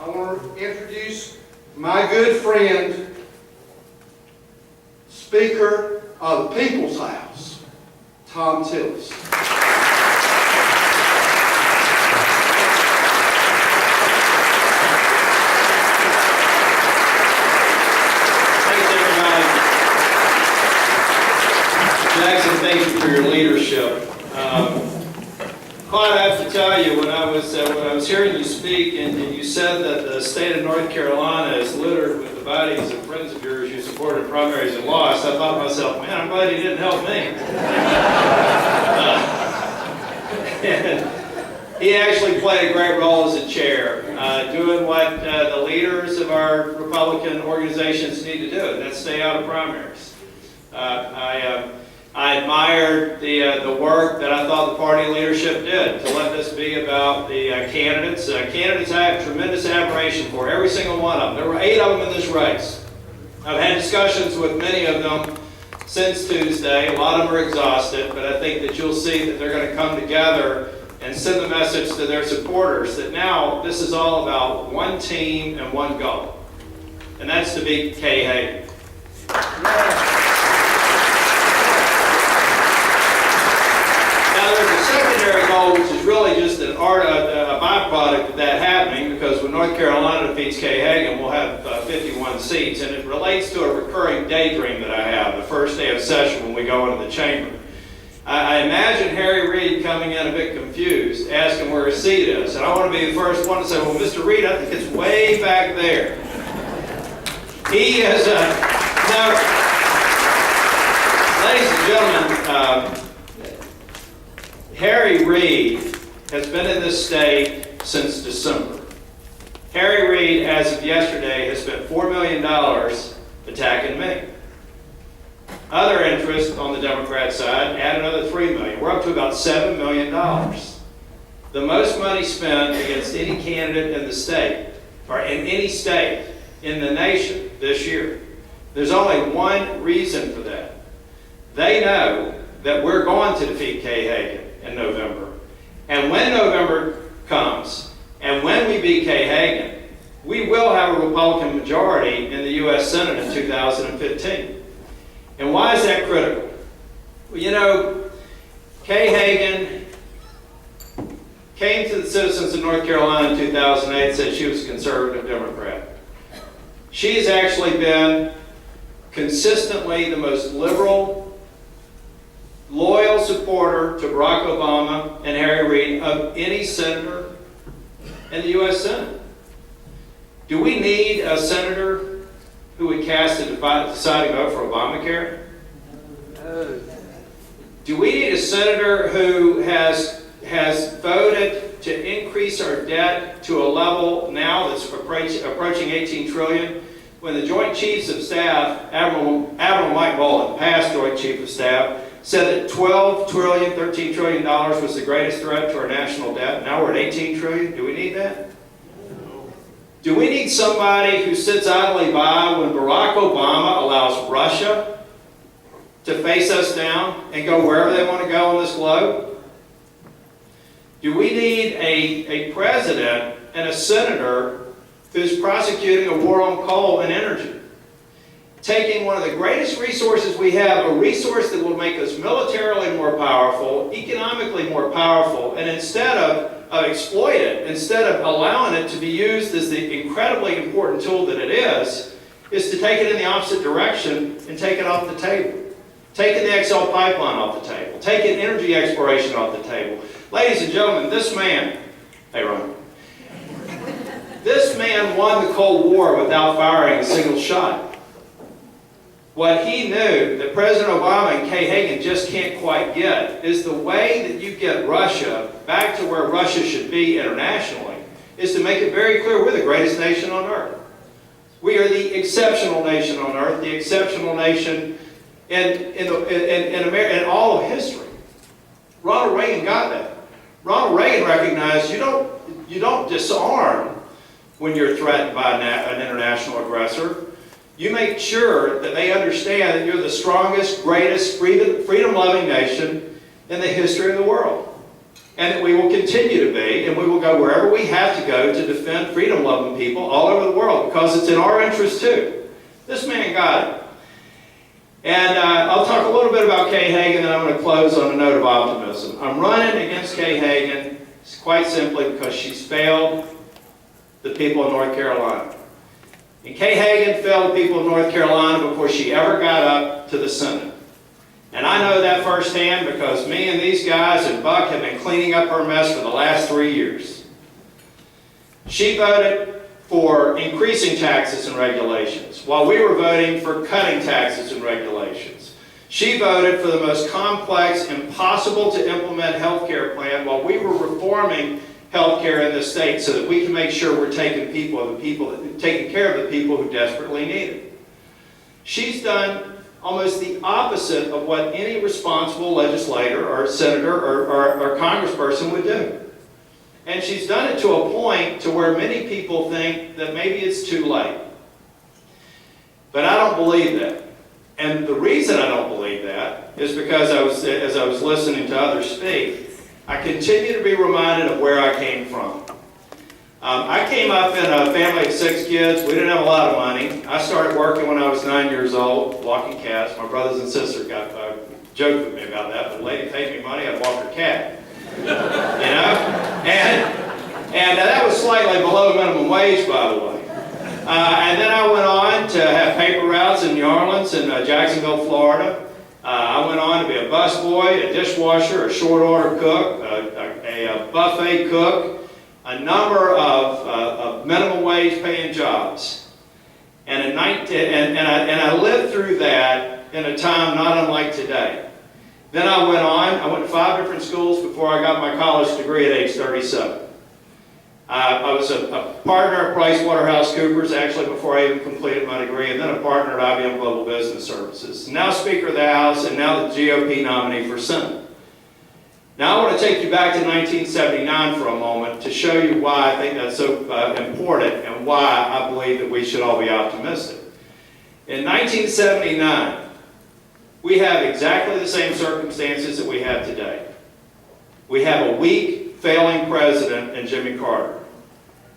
I want to introduce my good friend, Speaker of the People's House, Thom Tillis. Jackson, thank you for your leadership. Clyde, I have to tell you, when I was hearing you speak and you said that the state of North Carolina is littered with the bodies of friends of yours you supported in primaries and lost, I thought to myself, man, I'm glad he didn't help me. And he actually played a great role as a chair, doing what the leaders of our Republican organizations need to do, and that's stay out of primaries. I admired the work that I thought the party leadership did to let this be about the candidates. Candidates I have tremendous admiration for, every single one of them. There were 8 of them in this race. I've had discussions with many of them since Tuesday. A lot of them are exhausted, but I think that you'll see that they're going to come together and send the message to their supporters that now this is all about one team and one goal, and that's to beat Kay Hagan. Now, there's a secondary goal, which is really just a byproduct of that happening, because when North Carolina defeats Kay Hagan, we'll have 51 seats, and it relates to a recurring daydream that I have the first day of session when we go into the chamber. I imagine Harry Reid coming in a bit confused, asking where his seat is, and I want to be the first one to say, well, Mr. Reid, I think it's way back there. He is now, ladies and gentlemen, Harry Reid has been in this state since December. Harry Reid, as of yesterday, has spent $4 million attacking me. Other interests on the Democrat side add another $3 million. We're up to about $7 million. The most money spent against any candidate in the state, or in any state in the nation this year. There's only one reason for that. They know that we're going to defeat Kay Hagan in November. And when November comes, and when we beat Kay Hagan, we will have a Republican majority in the U.S. Senate in 2015. And why is that critical? Well, you know, Kay Hagan came to the citizens of North Carolina in 2008 and said she was a conservative Democrat. She has actually been consistently the most liberal, loyal supporter to Barack Obama and Harry Reid of any senator in the U.S. Senate. Do we need a senator who would cast a deciding vote for Obamacare? No. Do we need a senator who has voted to increase our debt to a level now that's approaching $18 trillion? When the Joint Chiefs of Staff, Admiral Mike Mullen, past Joint Chief of Staff, said that $12 trillion, $13 trillion was the greatest threat to our national debt. Now we're at $18 trillion. Do we need that? No. Do we need somebody who sits idly by when Barack Obama allows Russia to face us down and go wherever they want to go on this globe? Do we need a president and a senator who's prosecuting a war on coal and energy? Taking one of the greatest resources we have, a resource that will make us militarily more powerful, economically more powerful, and instead of exploit it, instead of allowing it to be used as the incredibly important tool that it is to take it in the opposite direction and take it off the table. Taking the XL pipeline off the table. Taking energy exploration off the table. Ladies and gentlemen, this man, hey Ron, this man won the Cold War without firing a single shot. What he knew that President Obama and Kay Hagan just can't quite get is the way that you get Russia back to where Russia should be internationally is to make it very clear we're the greatest nation on earth. We are the exceptional nation on earth, the exceptional nation in all of history. Ronald Reagan got that. Ronald Reagan recognized you don't disarm when you're threatened by an international aggressor. You make sure that they understand that you're the strongest, greatest, freedom-loving nation in the history of the world. and that we will continue to be, and we will go wherever we have to go to defend freedom-loving people all over the world, because it's in our interest too. This man got it. And I'll talk a little bit about Kay Hagan, and I'm going to close on a note of optimism. I'm running against Kay Hagan quite simply because she's failed the people of North Carolina. And Kay Hagan failed the people of North Carolina before she ever got up to the Senate. And I know that firsthand because me and these guys and Buck have been cleaning up her mess for the last 3 years. She voted for increasing taxes and regulations, while we were voting for cutting taxes and regulations. She voted for the most complex, impossible to implement health care plan, while we were reforming health care in this state so that we can make sure we're taking care of the people who desperately need it. She's done almost the opposite of what any responsible legislator or senator or congressperson would do. And she's done it to a point to where many people think that maybe it's too late. But I don't believe that. And the reason I don't believe that is because as I was listening to others speak, I continue to be reminded of where I came from. I came up in a family of 6 kids. We didn't have a lot of money. I started working when I was 9 years old, walking cats. My brothers and sisters joked with me about that, but the lady paid me money, I'd walk her cat. You know? And that was slightly below minimum wage, by the way. And then I went on to have paper routes in New Orleans and Jacksonville, Florida. I went on to be a busboy, a dishwasher, a short order cook, a buffet cook, a number of minimum wage paying jobs. And I lived through that in a time not unlike today. Then I went to 5 different schools before I got my college degree at age 37. I was a partner at PricewaterhouseCoopers, actually, before I even completed my degree, and then a partner at IBM Global Business Services. Now Speaker of the House, and now the GOP nominee for Senate. Now I want to take you back to 1979 for a moment to show you why I think that's so important and why I believe that we should all be optimistic. In 1979, we have exactly the same circumstances that we have today. We have a weak, failing president in Jimmy Carter.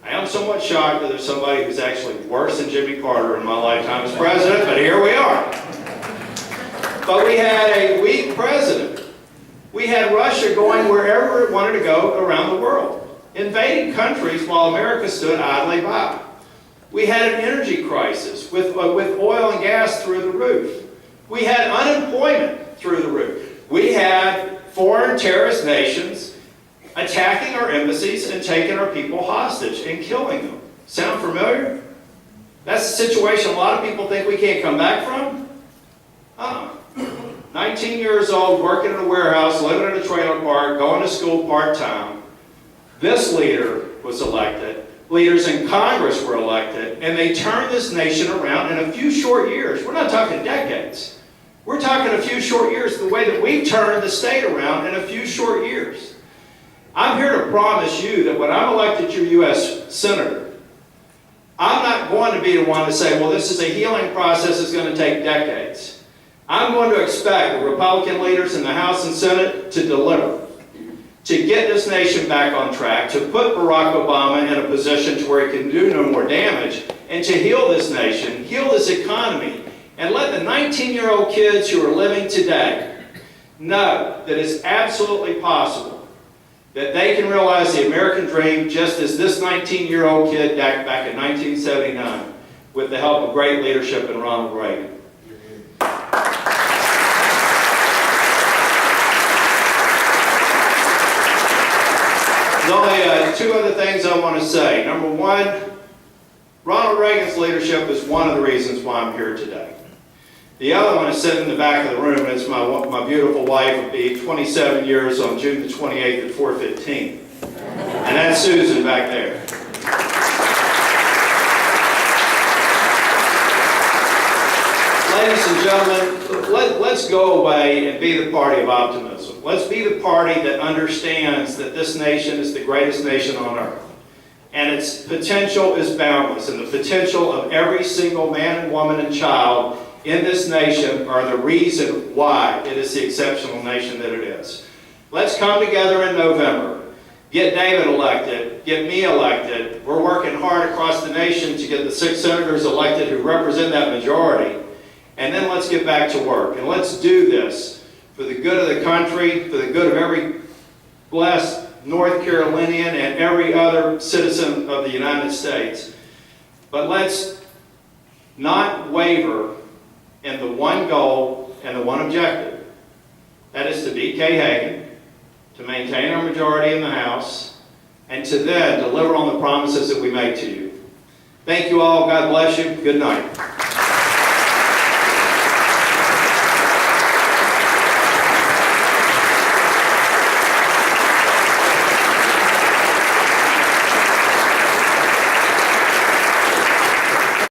I am somewhat shocked that there's somebody who's actually worse than Jimmy Carter in my lifetime as president, but here we are. But we had a weak president. We had Russia going wherever it wanted to go around the world, invading countries while America stood idly by. We had an energy crisis with oil and gas through the roof. We had unemployment through the roof. We had foreign terrorist nations attacking our embassies and taking our people hostage and killing them. Sound familiar? That's a situation a lot of people think we can't come back from. 19 years old, working in a warehouse, living in a trailer park, going to school part-time. This leader was elected. Leaders in Congress were elected, and they turned this nation around in a few short years. We're not talking decades. We're talking a few short years, the way that we've turned the state around in a few short years. I'm here to promise you that when I'm elected your U.S. Senator, I'm not going to be the one to say, well, this is a healing process that's going to take decades. I'm going to expect the Republican leaders in the House and Senate to deliver, to get this nation back on track, to put Barack Obama in a position to where he can do no more damage, and to heal this nation, heal this economy, and let the 19-year-old kids who are living today know that it's absolutely possible that they can realize the American dream just as this 19-year-old kid back in 1979 with the help of great leadership in Ronald Reagan. There's only 2 other things I want to say. Number 1, Ronald Reagan's leadership is one of the reasons why I'm here today. The other one is sitting in the back of the room, and it's my beautiful wife. Will be 27 years on June the 28th at 4:15. And that's Susan back there. Ladies and gentlemen, let's go away and be the party of optimism. Let's be the party that understands that this nation is the greatest nation on earth. And its potential is boundless. And the potential of every single man and woman and child in this nation are the reason why it is the exceptional nation that it is. Let's come together in November. Get David elected, get me elected. We're working hard across the nation to get the 6 senators elected who represent that majority. And then let's get back to work. And let's do this for the good of the country, for the good of every blessed North Carolinian and every other citizen of the United States. But let's not waver in the one goal and the one objective. That is to beat Kay Hagan, to maintain our majority in the House, and to then deliver on the promises that we make to you. Thank you all. God bless you. Good night.